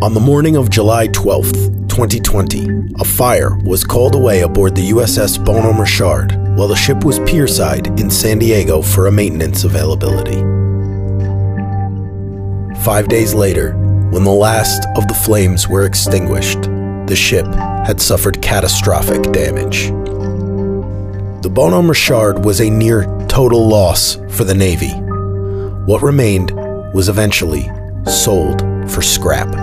On the morning of July 12th, 2020, a fire was called away aboard the USS Bonhomme Richard while the ship was pierside in San Diego for a maintenance availability. 5 days later, when the last of the flames were extinguished, the ship had suffered catastrophic damage. The Bonhomme Richard was a near total loss for the Navy. What remained was eventually sold for scrap.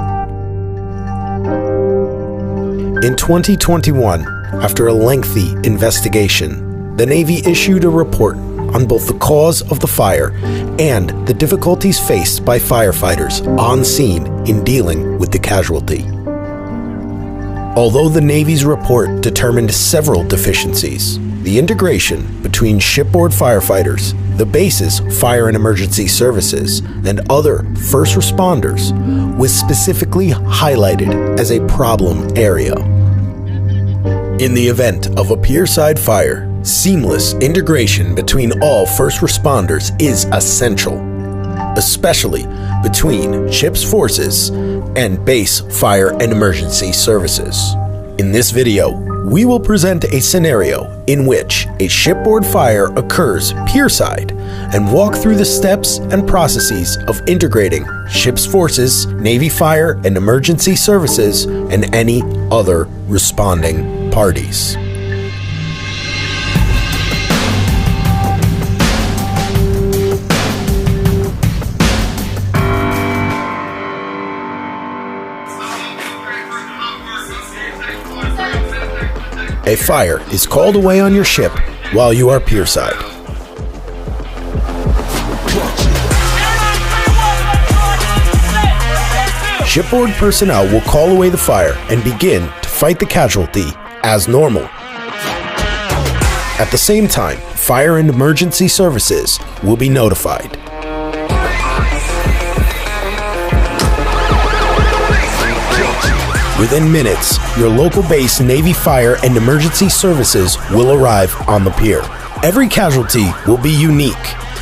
In 2021, after a lengthy investigation, the Navy issued a report on both the cause of the fire and the difficulties faced by firefighters on scene in dealing with the casualty. Although the Navy's report determined several deficiencies, the integration between shipboard firefighters, the base's fire and emergency services, and other first responders was specifically highlighted as a problem area. In the event of a pierside fire, seamless integration between all first responders is essential, especially between ship's forces and base fire and emergency services. In this video, we will present a scenario in which a shipboard fire occurs pierside and walk through the steps and processes of integrating ship's forces, Navy fire and emergency services, and any other responding parties. A fire is called away on your ship while you are pierside. Shipboard personnel will call away the fire and begin to fight the casualty as normal. At the same time, fire and emergency services will be notified. Within minutes, your local base Navy Fire and Emergency Services will arrive on the pier. Every casualty will be unique,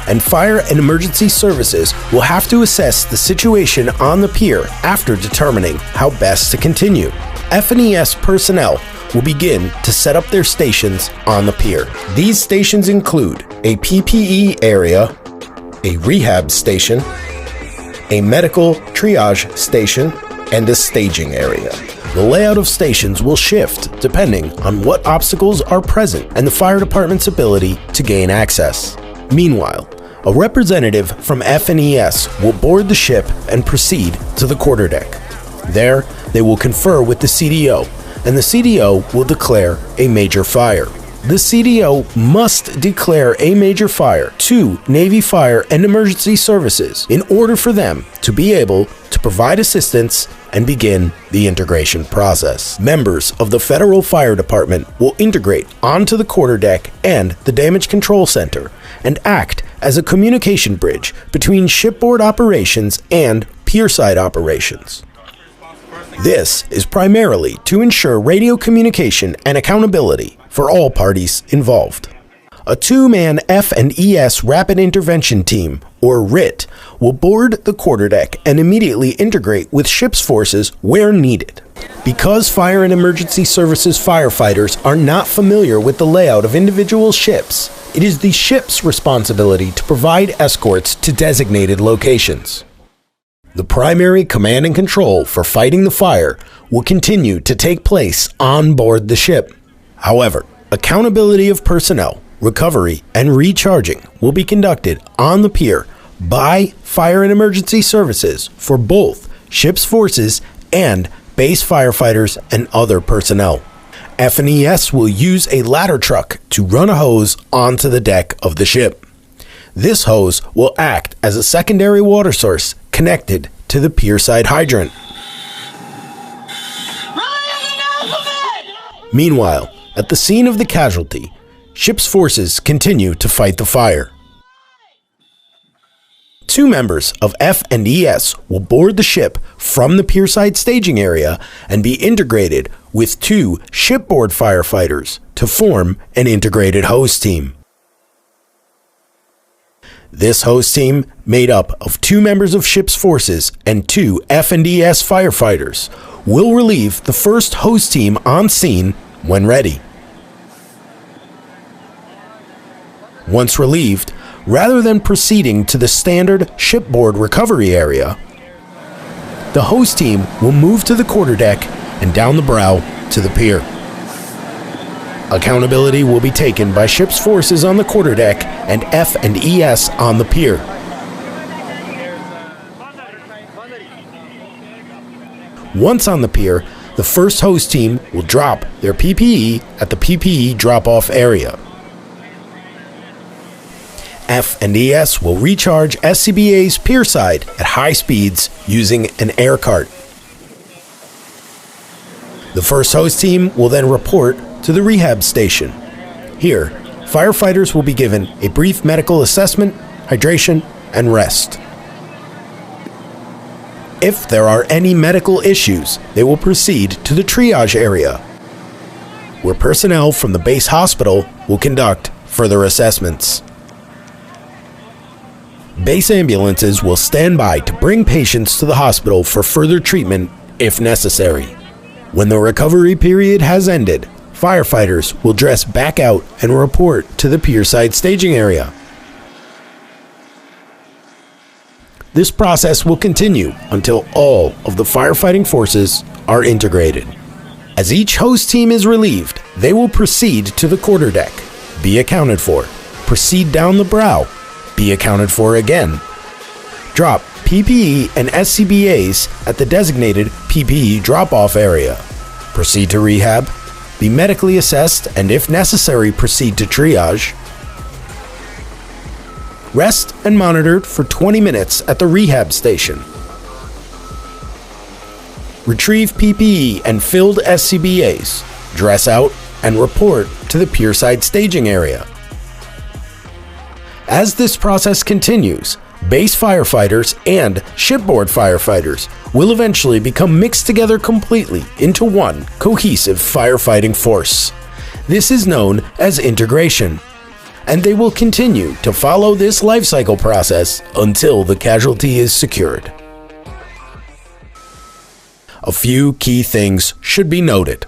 and Fire and Emergency Services will have to assess the situation on the pier after determining how best to continue. F&ES personnel will begin to set up their stations on the pier. These stations include a PPE area, a rehab station, a medical triage station, and a staging area. The layout of stations will shift depending on what obstacles are present and the fire department's ability to gain access. Meanwhile, a representative from F&ES will board the ship and proceed to the quarterdeck. There, they will confer with the CDO, and the CDO will declare a major fire. The CDO must declare a major fire to Navy Fire and Emergency Services in order for them to be able to provide assistance and begin the integration process. Members of the Federal Fire Department will integrate onto the quarterdeck and the Damage Control Center and act as a communication bridge between shipboard operations and pierside operations. This is primarily to ensure radio communication and accountability for all parties involved. A two-man F&ES Rapid Intervention Team, or RIT, will board the quarterdeck and immediately integrate with ship's forces where needed. Because Fire and Emergency Services firefighters are not familiar with the layout of individual ships, it is the ship's responsibility to provide escorts to designated locations. The primary command and control for fighting the fire will continue to take place on board the ship. However, accountability of personnel, recovery, and recharging will be conducted on the pier by Fire and Emergency Services for both ship's forces and base firefighters and other personnel. F&ES will use a ladder truck to run a hose onto the deck of the ship. This hose will act as a secondary water source connected to the pierside hydrant. Meanwhile, at the scene of the casualty, ship's forces continue to fight the fire. Two members of F&ES will board the ship from the pierside staging area and be integrated with two shipboard firefighters to form an integrated hose team. This host team, made up of 2 members of ship's forces and 2 F&ES firefighters, will relieve the first host team on scene when ready. Once relieved, rather than proceeding to the standard shipboard recovery area, the host team will move to the quarterdeck and down the brow to the pier. Accountability will be taken by ship's forces on the quarterdeck and F&ES on the pier. Once on the pier, the first host team will drop their PPE at the PPE drop-off area. F&ES will recharge SCBA's pier side at high speeds using an air cart. The first host team will then report to the rehab station. Here, firefighters will be given a brief medical assessment, hydration, and rest. If there are any medical issues, they will proceed to the triage area, where personnel from the base hospital will conduct further assessments. Base ambulances will stand by to bring patients to the hospital for further treatment if necessary. When the recovery period has ended, firefighters will dress back out and report to the pierside staging area. This process will continue until all of the firefighting forces are integrated. As each host team is relieved, they will proceed to the quarterdeck, be accounted for, proceed down the brow, be accounted for again, drop PPE and SCBAs at the designated PPE drop-off area, proceed to rehab, be medically assessed, and if necessary, proceed to triage, rest and monitored for 20 minutes at the rehab station, retrieve PPE and filled SCBAs, dress out, and report to the pierside staging area. As this process continues, base firefighters and shipboard firefighters will eventually become mixed together completely into one cohesive firefighting force. This is known as integration, and they will continue to follow this life cycle process until the casualty is secured. A few key things should be noted.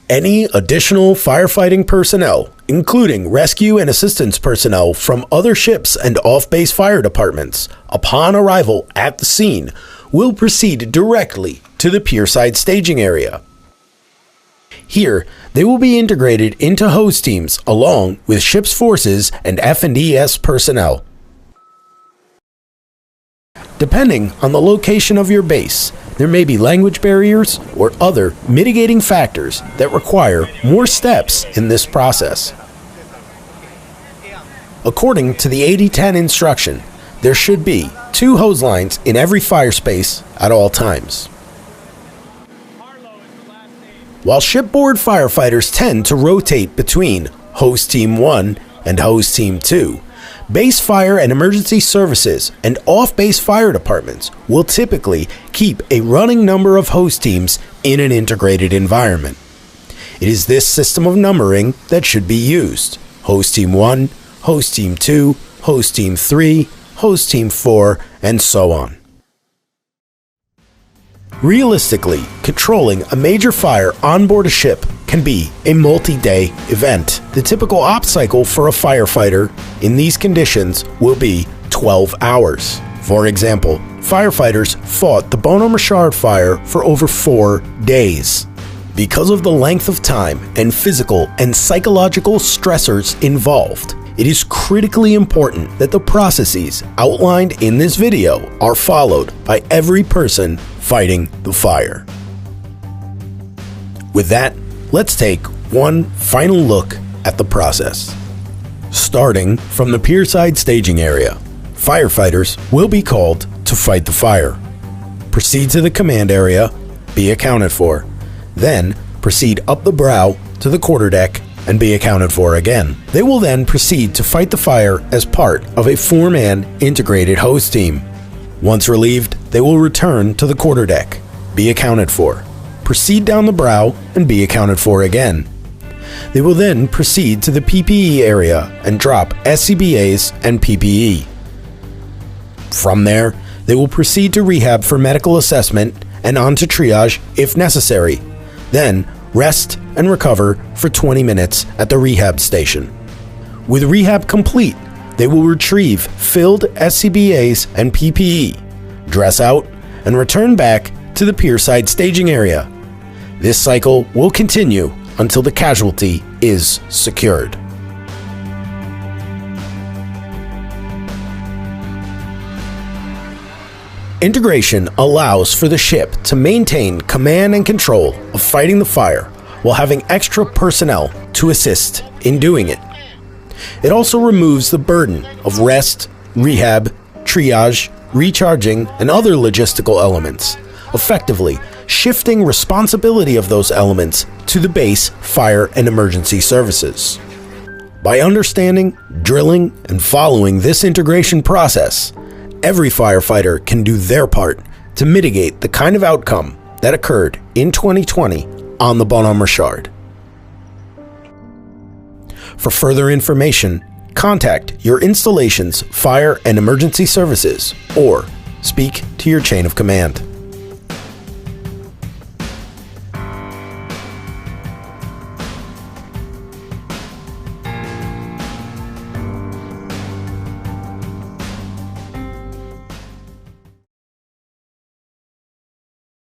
Any additional firefighting personnel, including rescue and assistance personnel from other ships and off-base fire departments, upon arrival at the scene, will proceed directly to the pierside staging area. Here, they will be integrated into host teams along with ship's forces and F&ES personnel. Depending on the location of your base, there may be language barriers or other mitigating factors that require more steps in this process. According to the 8010 instruction, there should be 2 hose lines in every fire space at all times. While shipboard firefighters tend to rotate between Host Team 1 and Host Team 2, base fire and emergency services and off-base fire departments will typically keep a running number of host teams in an integrated environment. It is this system of numbering that should be used: Host Team 1, Host Team 2, Host Team 3, Host Team 4, and so on. Realistically, controlling a major fire on board a ship can be a multi-day event. The typical op cycle for a firefighter in these conditions will be 12 hours. For example, firefighters fought the Bono Machard fire for over 4 days. Because of the length of time and physical and psychological stressors involved, it is critically important that the processes outlined in this video are followed by every person fighting the fire. With that, let's take one final look at the process. Starting from the pierside staging area, firefighters will be called to fight the fire. Proceed to the command area, be accounted for. Then proceed up the brow to the quarterdeck and be accounted for again. They will then proceed to fight the fire as part of a 4-man integrated host team. Once relieved, they will return to the quarterdeck, be accounted for, proceed down the brow, and be accounted for again. They will then proceed to the PPE area and drop SCBAs and PPE. From there, they will proceed to rehab for medical assessment and on to triage if necessary. Then, rest and recover for 20 minutes at the rehab station. With rehab complete, they will retrieve filled SCBAs and PPE, dress out, and return back to the pierside staging area. This cycle will continue until the casualty is secured. Integration allows for the ship to maintain command and control of fighting the fire while having extra personnel to assist in doing it. It also removes the burden of rest, rehab, triage, recharging, and other logistical elements, effectively shifting responsibility of those elements to the base fire and emergency services. By understanding, drilling, and following this integration process, every firefighter can do their part to mitigate the kind of outcome that occurred in 2020 on the Bonhomme Richard. For further information, contact your installation's fire and emergency services or speak to your chain of command.